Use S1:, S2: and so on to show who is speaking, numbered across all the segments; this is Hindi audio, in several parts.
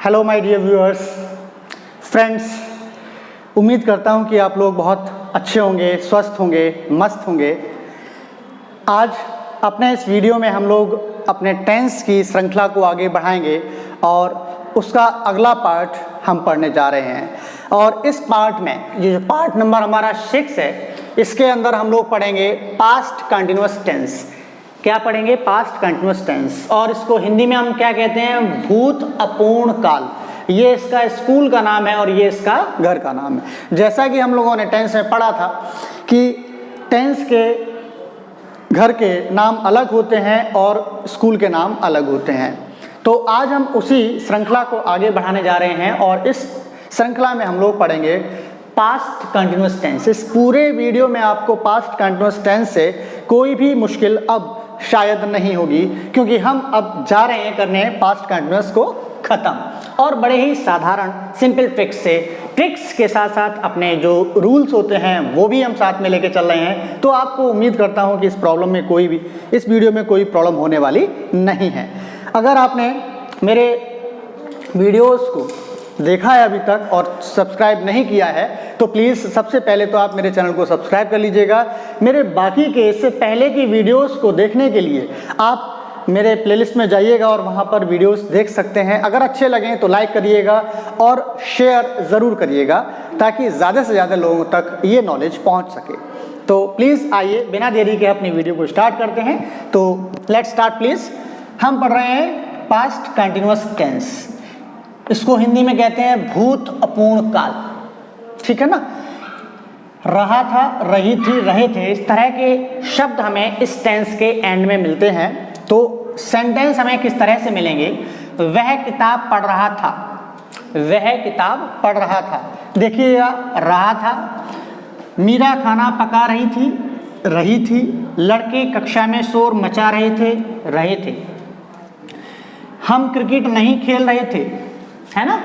S1: Hello my dear viewers, friends, उम्मीद करता हूं कि आप लोग बहुत अच्छे होंगे, स्वस्थ होंगे, मस्त होंगे। आज अपने इस वीडियो में हम लोग अपने टेंस की श्रृंखला को आगे बढ़ाएंगे और उसका अगला पार्ट हम पढ़ने जा रहे हैं। और इस पार्ट में, ये जो पार्ट नंबर हमारा 6 है, इसके अंदर हम लोग पढ़ेंगे पास्ट कंटिन्यूअस टेंस। क्या पढ़ेंगे? Past continuous tense. और इसको हिंदी में हम क्या कहते हैं? भूत अपूर्ण काल। ये इसका स्कूल का नाम है और ये इसका घर का नाम है। जैसा कि हम लोगों ने टेंस में पढ़ा था कि टेंस के घर के नाम अलग होते हैं और स्कूल के नाम अलग होते हैं। तो आज हम उसी श्रृंखला को आगे बढ़ाने जा रहे हैं और इस श्रृंखला में हम लोग पढ़ेंगे पास्ट कंटिन्यूअस टेंस। इस पूरे वीडियो में आपको पास्ट कंटिन्यूअस टेंस से कोई भी मुश्किल अब शायद नहीं होगी, क्योंकि हम अब जा रहे हैं करने पास्ट कंटिन्यूअस को खत्म और बड़े ही साधारण सिंपल ट्रिक्स के साथ साथ अपने जो रूल्स होते हैं वो भी हम साथ में लेके चल रहे हैं। तो आपको उम्मीद करता हूं कि इस वीडियो में कोई प्रॉब्लम होने वाली नहीं है। अगर आपने मेरे वीडियोस को देखा है अभी तक और सब्सक्राइब नहीं किया है तो प्लीज़ सबसे पहले तो आप मेरे चैनल को सब्सक्राइब कर लीजिएगा। मेरे बाकी के इससे पहले की वीडियोस को देखने के लिए आप मेरे प्लेलिस्ट में जाइएगा और वहाँ पर वीडियोस देख सकते हैं। अगर अच्छे लगें तो लाइक करिएगा और शेयर ज़रूर करिएगा ताकि ज़्यादा से ज़्यादा लोगों तक ये नॉलेज पहुँच सके। तो प्लीज़ आइए बिना देरी के अपनी वीडियो को स्टार्ट करते हैं। तो लेट्स स्टार्ट प्लीज़। हम पढ़ रहे हैं पास्ट कंटिन्यूअस टेंस। इसको हिंदी में कहते हैं भूत अपूर्ण काल। ठीक है ना? रहा था, रही थी, रहे थे, इस तरह के शब्द हमें इस टेंस के एंड में मिलते हैं। तो सेंटेंस हमें किस तरह से मिलेंगे? वह किताब पढ़ रहा था, वह किताब पढ़ रहा था। देखिएगा, रहा था, मीरा खाना पका रही थी, लड़के कक्षा में शोर मचा रहे थे, हम क्रिकेट नहीं खेल रहे थे, है ना?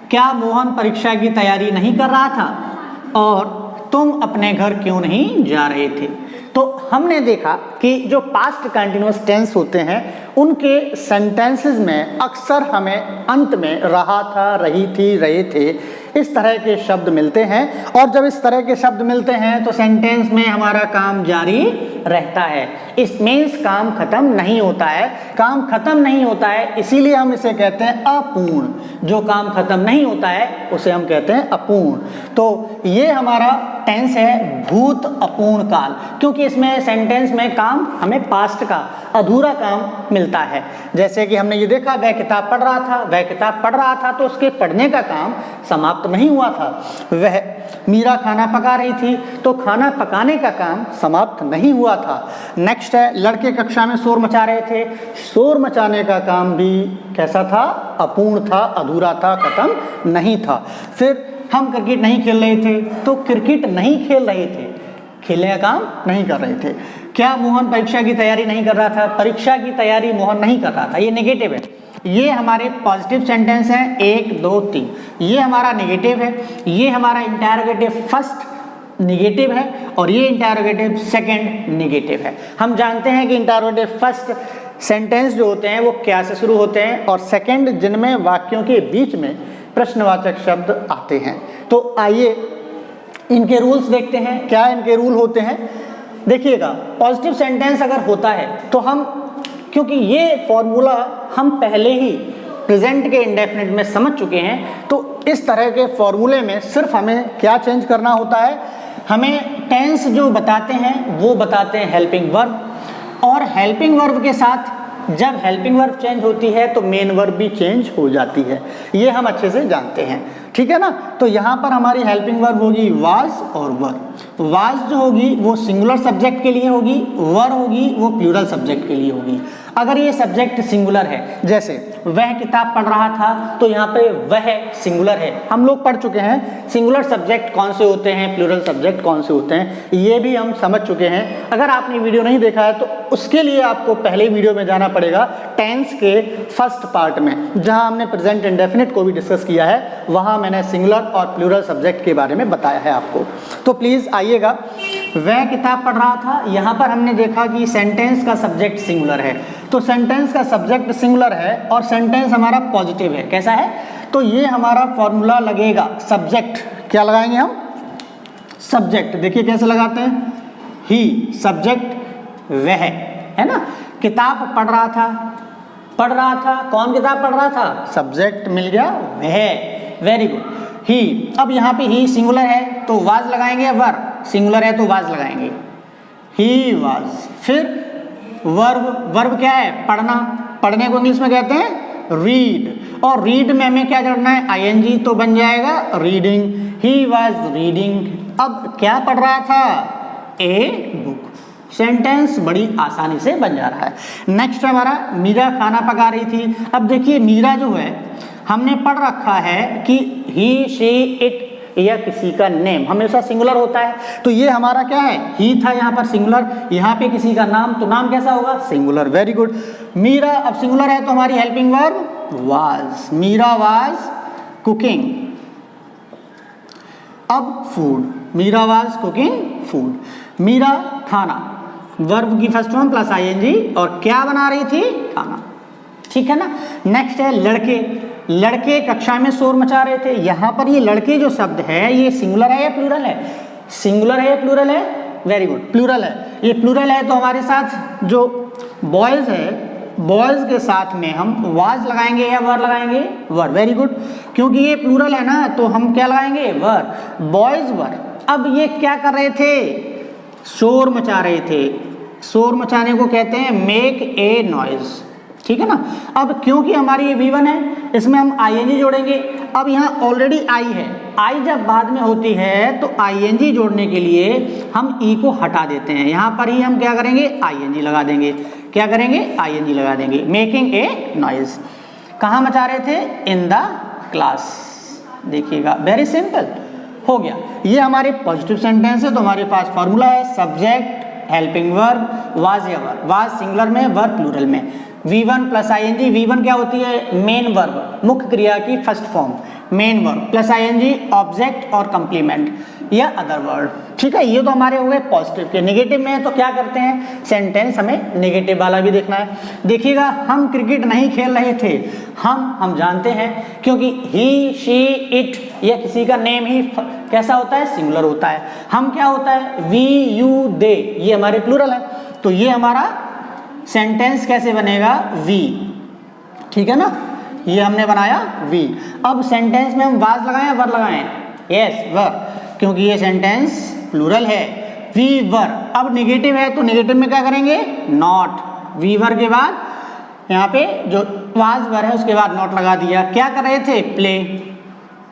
S1: क्या मोहन परीक्षा की तैयारी नहीं कर रहा था? और तुम अपने घर क्यों नहीं जा रहे थे? तो हमने देखा कि जो पास्ट कंटिन्यूअस टेंस होते हैं उनके सेंटेंसेस में अक्सर हमें अंत में रहा था, रही थी, रहे थे, इस तरह के शब्द मिलते हैं। और जब इस तरह के शब्द मिलते हैं तो सेंटेंस में हमारा काम जारी रहता है। इस मीन्स काम खत्म नहीं होता है। काम खत्म नहीं होता है इसीलिए हम इसे कहते हैं अपूर्ण। जो काम खत्म नहीं होता है उसे हम कहते हैं अपूर्ण। तो ये हमारा टेंस है भूत अपूर्ण काल, क्योंकि इसमें सेंटेंस में काम हमें पास्ट का अधूरा काम मिलता है। जैसे कि हमने ये देखा, वह किताब पढ़ रहा था, वह किताब पढ़ रहा था तो उसके पढ़ने का काम समाप्त नहीं हुआ था। वह मीरा खाना पका रही थी तो खाना पकाने का काम समाप्त नहीं हुआ था। नेक्स्ट है, लड़के कक्षा में शोर मचा रहे थे, शोर मचाने का काम भी कैसा था? अपूर्ण था, अधूरा था, खत्म नहीं था। फिर हम क्रिकेट नहीं खेल रहे थे तो क्रिकेट नहीं खेल रहे थे, खेलने का काम नहीं कर रहे थे। क्या मोहन परीक्षा की तैयारी नहीं कर रहा था? परीक्षा की तैयारी मोहन नहीं कर रहा था। ये नेगेटिव है। ये हमारे पॉजिटिव सेंटेंस हैं 1, 2, 3। ये हमारा नेगेटिव है। ये हमारा इंटरोगेटिव फर्स्ट नेगेटिव है और ये इंटरोगेटिव सेकंड नेगेटिव है। हम जानते हैं कि इंटरोगेटिव फर्स्ट सेंटेंस जो होते हैं वो क्या से शुरू होते हैं और सेकंड जिनमें वाक्यों के बीच में प्रश्नवाचक शब्द आते हैं। तो आइए इनके रूल्स देखते हैं। क्या इनके रूल होते हैं? देखिएगा, पॉजिटिव सेंटेंस अगर होता है तो हम, क्योंकि ये फॉर्मूला हम पहले ही प्रेजेंट के इंडेफिनिट में समझ चुके हैं, तो इस तरह के फॉर्मूले में सिर्फ हमें क्या चेंज करना होता है? हमें टेंस जो बताते हैं वो बताते हैं हेल्पिंग वर्ब, और हेल्पिंग वर्ब के साथ जब हेल्पिंग वर्ब चेंज होती है तो मेन वर्ब भी चेंज हो जाती है। ये हम अच्छे से जानते हैं। ठीक है ना? तो यहाँ पर हमारी हेल्पिंग वर्ब होगी वाज और वर। वाज जो होगी वो सिंगुलर सब्जेक्ट के लिए होगी, वर होगी वो प्लूरल सब्जेक्ट के लिए होगी। अगर ये सब्जेक्ट सिंगुलर है, जैसे वह किताब पढ़ रहा था, तो यहाँ पे वह सिंगुलर है। हम लोग पढ़ चुके हैं सिंगुलर सब्जेक्ट कौन से होते हैं, प्लूरल सब्जेक्ट कौन से होते हैं, ये भी हम समझ चुके हैं। अगर आपने वीडियो नहीं देखा है तो उसके लिए आपको पहले वीडियो में जाना पड़ेगा टेंस के फर्स्ट पार्ट में, जहाँ हमने प्रेजेंट इंडेफिनिट को भी डिस्कस किया है। वहाँ मैंने सिंगुलर और प्लूरल सब्जेक्ट के बारे में बताया है आपको। तो प्लीज़ आइएगा। वह किताब पढ़ रहा था, यहाँ पर हमने देखा कि सेंटेंस का सब्जेक्ट सिंगुलर है, तो सेंटेंस का सब्जेक्ट सिंगुलर है और सेंटेंस हमारा पॉजिटिव है। कैसा है? तो ये हमारा फॉर्मूला लगेगा सब्जेक्ट, क्या लगाएंगे हम? सब्जेक्ट। देखिए कैसे लगाते हैं, ही सब्जेक्ट वह, है ना। किताब पढ़ रहा था, पढ़ रहा था, कौन किताब पढ़ रहा था? सब्जेक्ट मिल गया वह, वेरी गुड। ही, अब यहाँ पे ही सिंगुलर है तो वाज लगाएंगे, वर सिंगुलर है तो वाज लगाएंगे, ही वाज। फिर वर्ब, वर्ब क्या है? पढ़ना, पढ़ने को इंग्लिश में कहते हैं रीड, और रीड में हमें क्या जोड़ना है? आईएनजी, तो बन जाएगा रीडिंग, ही वाज रीडिंग। अब क्या पढ़ रहा था? A book. सेंटेंस बड़ी आसानी से बन जा रहा है। नेक्स्ट हमारा मीरा खाना पका रही थी। अब देखिए मीरा जो है हमने पढ़ रखा है कि ही, शी, इट या किसी का नेम हमेशा सिंगुलर होता है, तो ये हमारा क्या है? ही था यहाँ पर सिंगुलर, यहाँ पे किसी का नाम, तो नाम कैसा होगा? Singular, very good. मीरा अब सिंगुलर है तो हमारी helping verb was, Meera was cooking. अब food, Meera was cooking food. Meera खाना, वर्ब की फर्स्ट फॉर्म प्लस आईएनजी, और क्या बना रही थी? खाना, ठीक है ना। नेक्स्ट है लड़के, लड़के कक्षा में शोर मचा रहे थे। यहाँ पर ये लड़के जो शब्द है ये सिंगुलर है या प्लूरल है? सिंगुलर है या प्लूरल है? वेरी गुड, प्लूरल है। ये प्लूरल है तो हमारे साथ जो बॉयज है, बॉयज के साथ में हम वाज लगाएंगे या वर लगाएंगे? वर, वेरी गुड। क्योंकि ये प्लूरल है ना तो हम क्या लगाएंगे? वर, बॉयज वर। अब ये क्या कर रहे थे? शोर मचा रहे थे। शोर मचाने को कहते हैं मेक ए नॉइज, ठीक है ना। अब क्योंकि हमारी ये V1 है, इसमें हम आईएनजी जोड़ेंगे। अब यहाँ ऑलरेडी आई है, आई जब बाद में होती है तो आईएनजी जोड़ने के लिए हम ई को हटा देते हैं। यहाँ पर ही हम क्या करेंगे? आईएनजी लगा देंगे। क्या करेंगे? आईएनजी लगा देंगे। मेकिंग ए नॉइज, कहाँ मचा रहे थे? In the class. देखिएगा वेरी सिंपल हो गया। ये हमारे पॉजिटिव सेंटेंस है तो हमारे पास फॉर्मूला है सब्जेक्ट, हेल्पिंग वर्ब, वाज या वर, वाज सिंगुलर में, वर प्लूरल में। V1 प्लस आईएनजी, V1 क्या होती है? मेन वर्ब, मुख्य क्रिया की first form, main verb plus ING object और कंप्लीमेंट या अदर वर्ड, ठीक है। ये तो हमारे हो गए पॉजिटिव के। नेगेटिव में है तो क्या करते हैं? सेंटेंस हमें नेगेटिव वाला भी देखना है। देखिएगा हम क्रिकेट नहीं खेल रहे थे, हम जानते हैं क्योंकि ही, शी, इट या किसी का नेम ही कैसा होता है? सिंगुलर होता है। हम क्या होता है? वी, यू, दे, ये हमारे प्लूरल है, तो ये हमारा सेंटेंस कैसे बनेगा? वी, ठीक है ना। ये हमने बनाया वी। अब सेंटेंस में हम वाज लगाएं या वर लगाएं? यस, वर, क्योंकि ये सेंटेंस प्लूरल है। We were. अब नेगेटिव है तो नेगेटिव में क्या करेंगे? नॉट। वी वर के बाद यहाँ पे जो वाज वर है उसके बाद नॉट लगा दिया। क्या कर रहे थे? प्ले,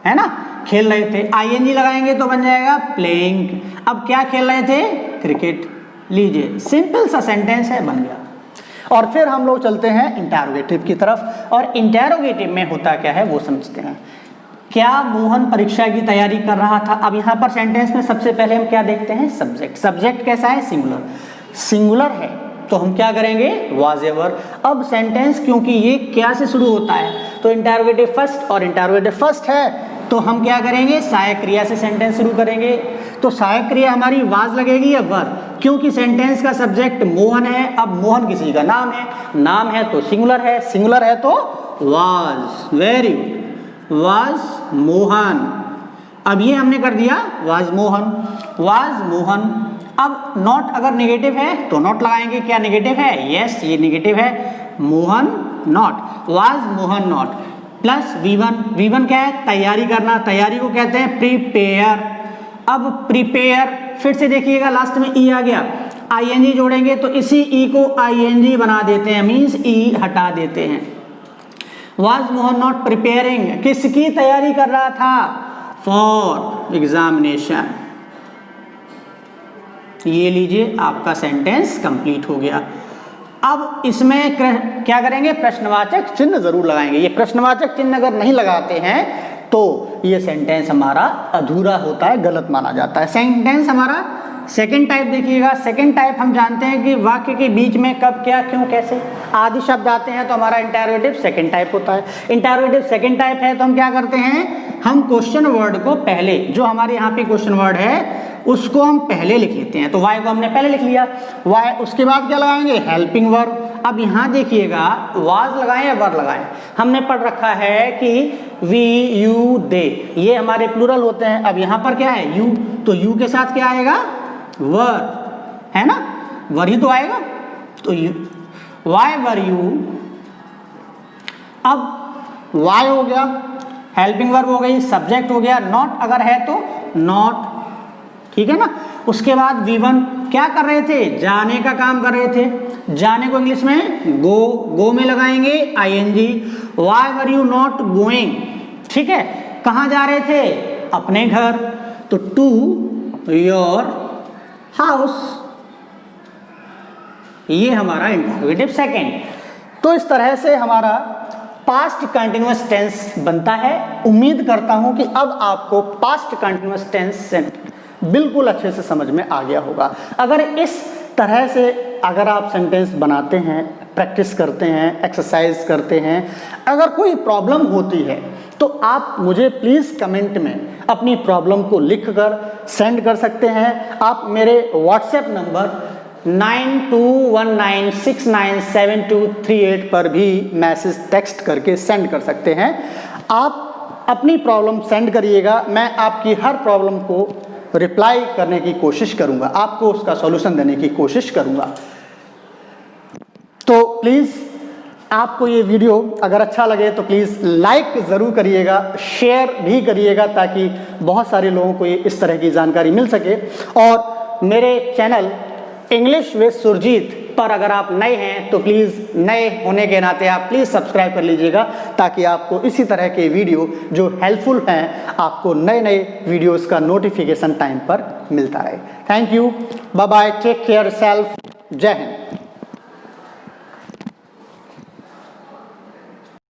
S1: है ना, खेल रहे थे। आईएनजी लगाएंगे तो बन जाएगा प्लेइंग। अब क्या खेल रहे थे? क्रिकेट। लीजिए सिंपल सा सेंटेंस है, बन गया। और फिर हम लोग चलते हैं इंटरोगेटिव की तरफ, और इंटरोगेटिव में होता क्या है वो समझते हैं। क्या मोहन परीक्षा की तैयारी कर रहा था? अब यहाँ पर सेंटेंस में सबसे पहले हम क्या देखते हैं? सब्जेक्ट। सब्जेक्ट कैसा है? सिंगुलर। सिंगुलर है तो हम क्या करेंगे? Was ever. अब सेंटेंस क्योंकि ये क्या से शुरू होता है तो इंटरोगेटिव फर्स्ट, और इंटरोगेटिव फर्स्ट है तो हम क्या करेंगे? सहायक क्रिया से सेंटेंस शुरू करेंगे। तो सहायक क्रिया हमारी वाज लगेगी या वर, क्योंकि सेंटेंस का सब्जेक्ट मोहन है। अब मोहन किसी का नाम है, नाम है तो सिंगुलर है, सिंगुलर है तो was, very good, was Mohan. अब ये हमने कर दिया वाज मोहन, वाज मोहन। अब नॉट अगर नेगेटिव है तो नॉट लगाएंगे। क्या नेगेटिव है? यस, ये नेगेटिव है। Mohan not, was Mohan not, plus V1। V1 क्या है? तैयारी करना, तैयारी को कहते हैं प्रिपेयर। अब प्रिपेयर, फिर से देखिएगा लास्ट में ई आ गया, आईएनजी जोड़ेंगे तो इसी ई को आईएनजी बना देते हैं, मीन्स ई हटा देते हैं। वाज मोहन नॉट प्रिपेयरिंग, किसकी तैयारी कर रहा था? For examination. ये लीजिए आपका सेंटेंस कंप्लीट हो गया। अब इसमें क्या करेंगे? प्रश्नवाचक चिन्ह जरूर लगाएंगे। ये प्रश्नवाचक चिन्ह अगर नहीं लगाते हैं तो ये सेंटेंस हमारा अधूरा होता है, गलत माना जाता है। सेंटेंस हमारा सेकंड टाइप देखिएगा, सेकंड टाइप हम जानते हैं कि वाक्य के बीच में कब, क्या, क्यों, कैसे आदि शब्द आते हैं तो हमारा इंटरोगेटिव सेकंड टाइप होता है। इंटरोगेटिव सेकंड टाइप है तो हम क्या करते हैं, हम क्वेश्चन वर्ड को पहले, जो हमारे यहाँ पे क्वेश्चन वर्ड है उसको हम पहले लिख लेते हैं। तो वाई को हमने पहले लिख लिया, वाई, उसके बाद क्या लगाएंगे, हेल्पिंग वर्ब। अब यहाँ देखिएगा वाज लगाएं या वर लगाएं, हमने पढ़ रखा है कि वी, यू, दे, ये हमारे प्लूरल होते हैं। अब यहाँ पर क्या है, यू, तो यू के साथ क्या आएगा, वर, है ना, वर ही तो आएगा। तो यू, वाई वर यू, अब वाई हो गया, हेल्पिंग वर्ब हो गई, सब्जेक्ट हो गया, नॉट अगर है तो नॉट, ठीक है ना। उसके बाद V1 क्या कर रहे थे, जाने का काम कर रहे थे, जाने को इंग्लिश में गो, गो में लगाएंगे ING। Why were you not going, ठीक है, कहाँ जा रहे थे, अपने घर, तो टू योर हाउस, ये हमारा इंटरोगेटिव सेकंड। तो इस तरह से हमारा पास्ट कंटिन्यूअस टेंस बनता है। उम्मीद करता हूं कि अब आपको पास्ट कंटिन्यूअस टेंस बिल्कुल अच्छे से समझ में आ गया होगा। अगर इस तरह से अगर आप सेंटेंस बनाते हैं, प्रैक्टिस करते हैं, एक्सरसाइज करते हैं, अगर कोई प्रॉब्लम होती है तो आप मुझे प्लीज़ कमेंट में अपनी प्रॉब्लम को लिखकर सेंड कर सकते हैं। आप मेरे व्हाट्सएप नंबर 9219697238 पर भी मैसेज टेक्स्ट करके सेंड कर सकते हैं। आप अपनी प्रॉब्लम सेंड करिएगा, मैं आपकी हर प्रॉब्लम को रिप्लाई करने की कोशिश करूंगा, आपको उसका सॉल्यूशन देने की कोशिश करूंगा। तो प्लीज़ आपको ये वीडियो अगर अच्छा लगे तो प्लीज़ लाइक ज़रूर करिएगा, शेयर भी करिएगा ताकि बहुत सारे लोगों को ये इस तरह की जानकारी मिल सके। और मेरे चैनल इंग्लिश विद सुरजीत पर अगर आप नए हैं तो प्लीज़, नए होने के नाते आप प्लीज़ सब्सक्राइब कर लीजिएगा ताकि आपको इसी तरह के वीडियो जो हेल्पफुल हैं, आपको नए नए वीडियोस का नोटिफिकेशन टाइम पर मिलता रहे। Thank you, bye bye, take care self, जय हिंद।